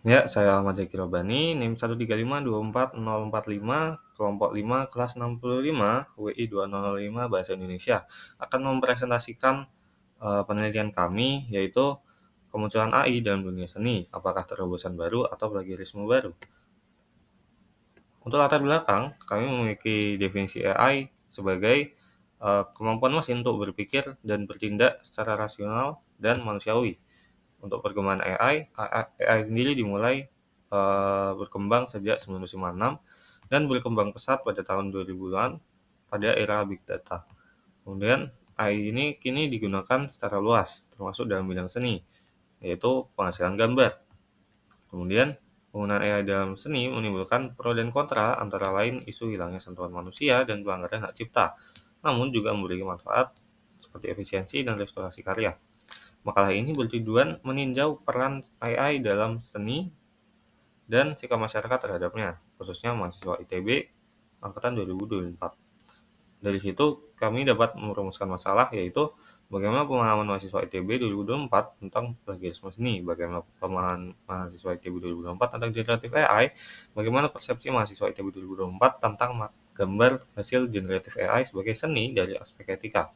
Ya, saya Ahmad Zaki Robani, NIM 135244045, kelompok 5, kelas 65, WI 2005, Bahasa Indonesia, akan mempresentasikan penelitian kami, yaitu kemunculan AI dalam dunia seni, apakah terobosan baru atau plagiarisme baru. Untuk latar belakang, kami memiliki definisi AI sebagai kemampuan mesin untuk berpikir dan bertindak secara rasional dan manusiawi. Untuk perkembangan AI sendiri dimulai berkembang sejak 1996 dan berkembang pesat pada tahun 2000-an pada era Big Data. Kemudian AI ini kini digunakan secara luas, termasuk dalam bidang seni, yaitu penghasilan gambar. Kemudian penggunaan AI dalam seni menimbulkan pro dan kontra, antara lain isu hilangnya sentuhan manusia dan pelanggaran hak cipta, namun juga memberi manfaat seperti efisiensi dan restorasi karya. Makalah ini bertujuan meninjau peran AI dalam seni dan sikap masyarakat terhadapnya, khususnya mahasiswa ITB angkatan 2024. Dari situ kami dapat merumuskan masalah, yaitu bagaimana pemahaman mahasiswa ITB 2024 tentang plagiarisme seni, bagaimana pemahaman mahasiswa ITB 2024 tentang generatif AI, bagaimana persepsi mahasiswa ITB 2024 tentang gambar hasil generatif AI sebagai seni dari aspek etika.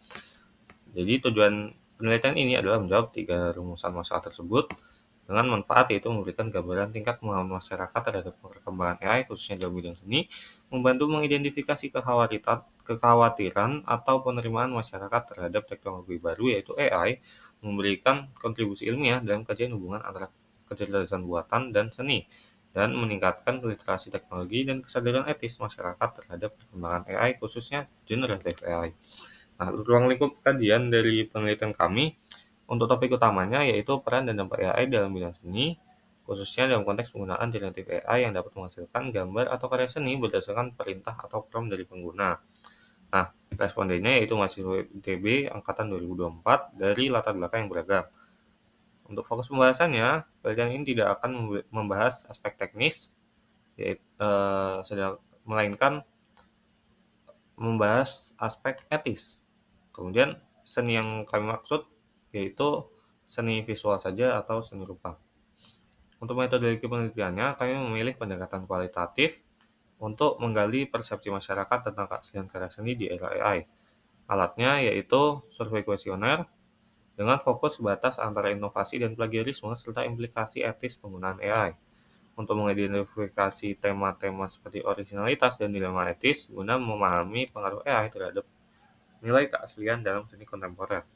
Jadi tujuan penelitian ini adalah menjawab 3 rumusan masalah tersebut dengan manfaat, yaitu memberikan gambaran tingkat pemahaman masyarakat terhadap perkembangan AI khususnya dalam bidang seni, membantu mengidentifikasi kekhawatiran atau penerimaan masyarakat terhadap teknologi baru yaitu AI, memberikan kontribusi ilmiah dalam kajian hubungan antara kecerdasan buatan dan seni, dan meningkatkan literasi teknologi dan kesadaran etis masyarakat terhadap perkembangan AI khususnya generative AI. Nah, ruang lingkup kajian dari penelitian kami untuk topik utamanya yaitu peran dan dampak AI dalam bidang seni, khususnya dalam konteks penggunaan generatif AI yang dapat menghasilkan gambar atau karya seni berdasarkan perintah atau prompt dari pengguna. Nah, respondennya yaitu mahasiswa ITB angkatan 2024 dari latar belakang yang beragam. Untuk fokus pembahasannya, penelitian ini tidak akan membahas aspek teknis, yaitu, melainkan membahas aspek etis. Kemudian seni yang kami maksud yaitu seni visual saja atau seni rupa. Untuk metodologi penelitiannya, kami memilih pendekatan kualitatif untuk menggali persepsi masyarakat tentang keaslian karya seni di era AI. Alatnya yaitu survei kuesioner dengan fokus batas antara inovasi dan plagiarisme serta implikasi etis penggunaan AI. Untuk mengidentifikasi tema-tema seperti originalitas dan dilema etis guna memahami pengaruh AI terhadap nilai keaslian dalam seni kontemporer.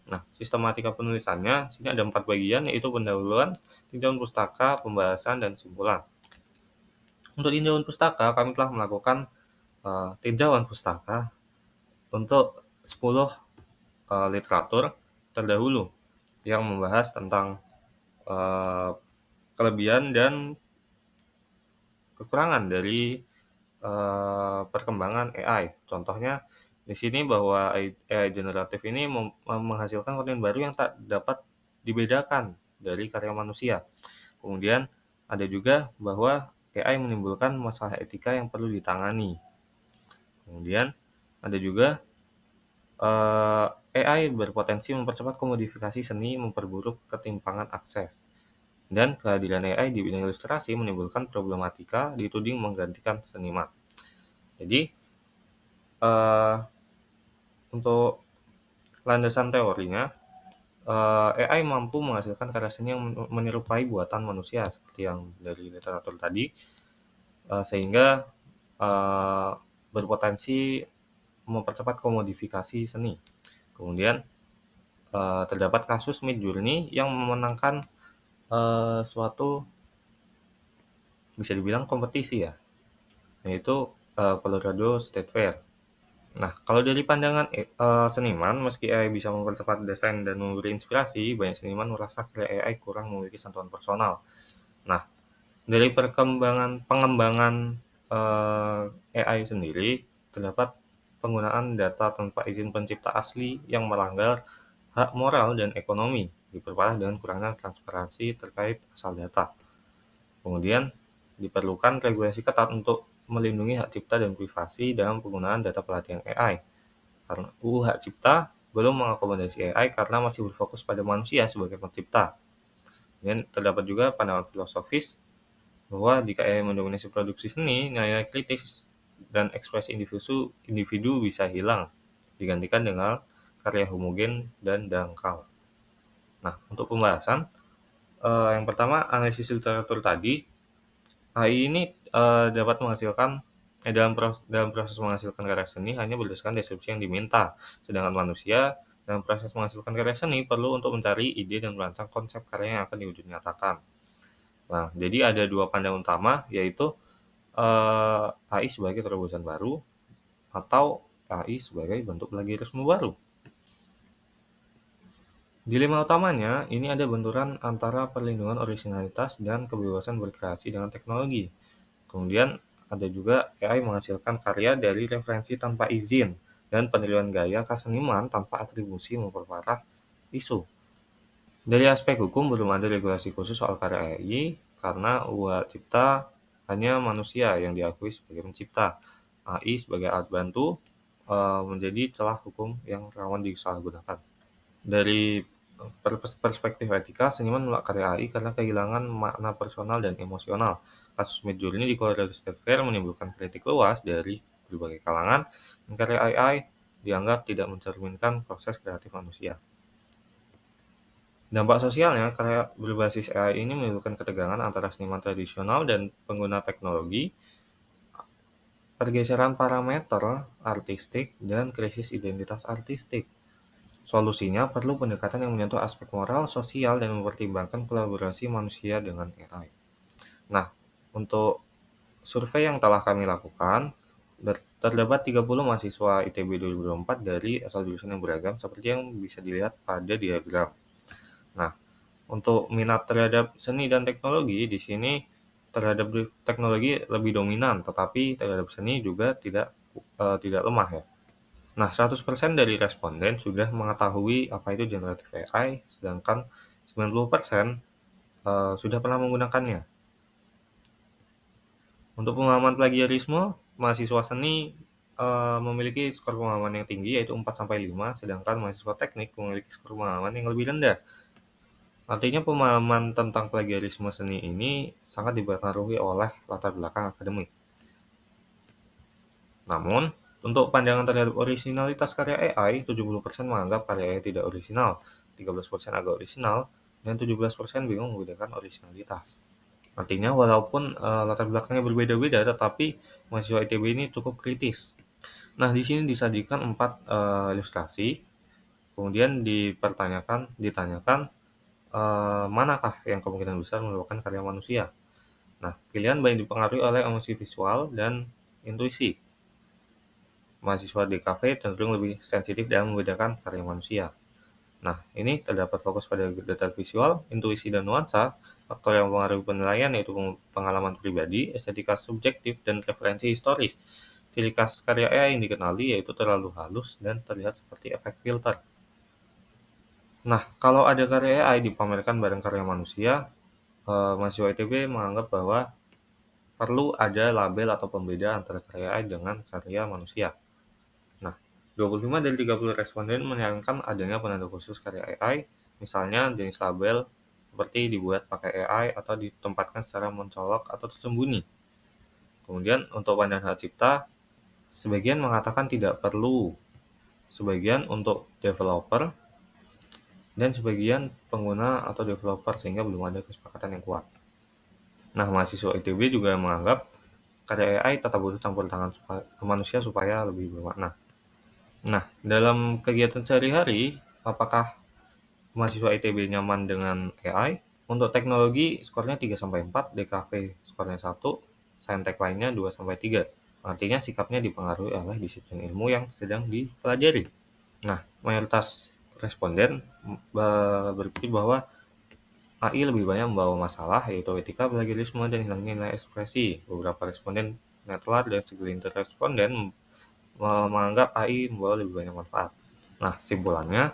Nah, sistematika penulisannya, sini ada 4 bagian, yaitu pendahuluan, tinjauan pustaka, pembahasan, dan kesimpulan. Untuk tinjauan pustaka, kami telah melakukan tinjauan pustaka untuk 10 literatur terdahulu yang membahas tentang uh, kelebihan dan kekurangan dari perkembangan AI. Contohnya di sini bahwa AI generatif ini menghasilkan konten baru yang tak dapat dibedakan dari karya manusia. Kemudian ada juga bahwa AI menimbulkan masalah etika yang perlu ditangani. Kemudian ada juga AI berpotensi mempercepat komodifikasi seni, memperburuk ketimpangan akses. Dan kehadiran AI di bidang ilustrasi menimbulkan problematika dituding menggantikan seniman. Jadi untuk landasan teorinya, AI mampu menghasilkan karya seni yang menyerupai buatan manusia seperti yang dari literatur tadi, sehingga uh, berpotensi mempercepat komodifikasi seni. Kemudian terdapat kasus Midjourney yang memenangkan suatu bisa dibilang kompetisi ya, yaitu Colorado State Fair. Nah, kalau dari pandangan seniman, meski AI bisa mempercepat desain dan memberi inspirasi, banyak seniman merasa karya AI kurang memiliki sentuhan personal. Nah, dari pengembangan AI sendiri, terdapat penggunaan data tanpa izin pencipta asli yang melanggar hak moral dan ekonomi, diperparah dengan kurangnya transparansi terkait asal data. Kemudian, diperlukan regulasi ketat untuk melindungi hak cipta dan privasi dalam penggunaan data pelatihan AI. Karena UU Hak Cipta belum mengakomodasi AI karena masih berfokus pada manusia sebagai pencipta. Dan terdapat juga pandangan filosofis bahwa jika AI mendominasi produksi seni, nilai-nilai kritis dan ekspresi individu bisa hilang, digantikan dengan karya homogen dan dangkal. Nah, untuk pembahasan, yang pertama analisis literatur tadi, AI ini dapat menghasilkan dalam proses menghasilkan karya seni hanya berdasarkan deskripsi yang diminta, sedangkan manusia dalam proses menghasilkan karya seni perlu untuk mencari ide dan merancang konsep karya yang akan diwujud nyatakan. Nah, jadi ada dua pandangan utama, yaitu AI sebagai terobosan baru atau AI sebagai bentuk plagiarisme baru. Dilema utamanya, ini ada benturan antara perlindungan originalitas dan kebebasan berkreasi dengan teknologi. Kemudian ada juga AI menghasilkan karya dari referensi tanpa izin dan penilaian gaya khas seniman tanpa atribusi memperparah isu. Dari aspek hukum belum ada regulasi khusus soal karya AI karena hak cipta hanya manusia yang diakui sebagai pencipta. AI sebagai alat bantu menjadi celah hukum yang rawan disalahgunakan. Dari perspektif etika, seniman menolak karya AI karena kehilangan makna personal dan emosional. Kasus Midjourney di Colorado State Fair menimbulkan kritik luas dari berbagai kalangan, dan karya AI dianggap tidak mencerminkan proses kreatif manusia. Dampak sosialnya, karya berbasis AI ini menimbulkan ketegangan antara seniman tradisional dan pengguna teknologi, pergeseran parameter artistik, dan krisis identitas artistik. Solusinya perlu pendekatan yang menyentuh aspek moral, sosial, dan mempertimbangkan kolaborasi manusia dengan AI. Nah, untuk survei yang telah kami lakukan, terdapat 30 mahasiswa ITB 2024 dari asal jurusan yang beragam seperti yang bisa dilihat pada diagram. Nah, untuk minat terhadap seni dan teknologi di sini terhadap teknologi lebih dominan, tetapi terhadap seni juga tidak lemah ya. Nah, 100% dari responden sudah mengetahui apa itu generative AI, sedangkan 90% sudah pernah menggunakannya. Untuk pemahaman plagiarisme, mahasiswa seni memiliki skor pemahaman yang tinggi yaitu 4-5, sedangkan mahasiswa teknik memiliki skor pemahaman yang lebih rendah. Artinya pemahaman tentang plagiarisme seni ini sangat dipengaruhi oleh latar belakang akademik. Namun, untuk pandangan terhadap originalitas karya AI, 70% menganggap karya AI tidak original, 13% agak original, dan 17% bingung menggunakan originalitas. Artinya walaupun latar belakangnya berbeda-beda, tetapi mahasiswa ITB ini cukup kritis. Nah, di sini disajikan 4 ilustrasi, kemudian ditanyakan manakah yang kemungkinan besar merupakan karya manusia. Nah, pilihan banyak dipengaruhi oleh emosi visual dan intuisi. Mahasiswa DKV cenderung lebih sensitif dalam membedakan karya manusia. Nah, ini terdapat fokus pada detail visual, intuisi, dan nuansa. Faktor yang mempengaruhi penilaian yaitu pengalaman pribadi, estetika subjektif, dan referensi historis. Ciri khas karya AI yang dikenali yaitu terlalu halus dan terlihat seperti efek filter. Nah, kalau ada karya AI dipamerkan bareng karya manusia, mahasiswa ITB menganggap bahwa perlu ada label atau pembeda antara karya AI dengan karya manusia. Nah, 25 dari 30 responden menyarankan adanya penanda khusus karya AI, misalnya jenis label seperti dibuat pakai AI atau ditempatkan secara mencolok atau tersembunyi. Kemudian untuk pandangan hak cipta, sebagian mengatakan tidak perlu, sebagian untuk developer, dan sebagian pengguna atau developer sehingga belum ada kesepakatan yang kuat. Nah, mahasiswa ITB juga menganggap karya AI tetap butuh campur tangan manusia supaya lebih bermakna. Nah, dalam kegiatan sehari-hari, apakah mahasiswa ITB nyaman dengan AI? Untuk teknologi skornya 3-4, DKV skornya 1, Saintek lainnya 2-3. Artinya sikapnya dipengaruhi oleh disiplin ilmu yang sedang dipelajari. Nah, mayoritas responden berpikir bahwa AI lebih banyak membawa masalah yaitu etika, plagiarisme, dan hilangnya nilai ekspresi. Beberapa responden netral dan segelintir responden menganggap AI membawa lebih banyak manfaat. Nah, simpulannya,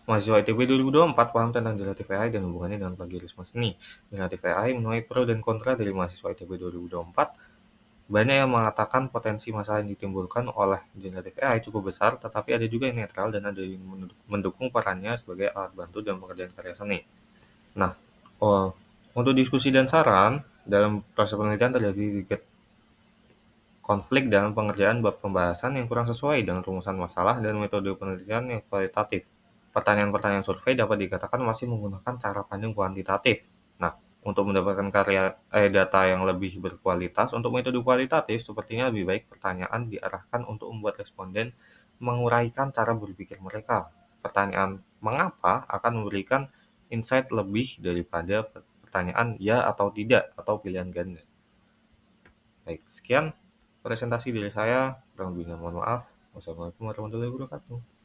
mahasiswa ITB 2024 paham tentang generative AI dan hubungannya dengan plagiarisme seni. Generative AI menuai pro dan kontra dari mahasiswa ITB 2024. Banyak yang mengatakan potensi masalah yang ditimbulkan oleh generative AI cukup besar, tetapi ada juga yang netral dan ada yang mendukung perannya sebagai alat bantu dalam pengerjaan karya seni. Nah, Oh, untuk diskusi dan saran, dalam proses penelitian terjadi sedikit konflik dalam pengerjaan bab pembahasan yang kurang sesuai dengan rumusan masalah dan metode penelitian yang kualitatif. Pertanyaan-pertanyaan survei dapat dikatakan masih menggunakan cara pandang kuantitatif. Nah, untuk mendapatkan data yang lebih berkualitas, untuk metode kualitatif sepertinya lebih baik pertanyaan diarahkan untuk membuat responden menguraikan cara berpikir mereka. Pertanyaan mengapa akan memberikan insight lebih daripada pertanyaan ya atau tidak atau pilihan ganda. Baik, sekian presentasi dari saya. Kurang lebihnya mohon maaf. Wassalamualaikum warahmatullahi wabarakatuh.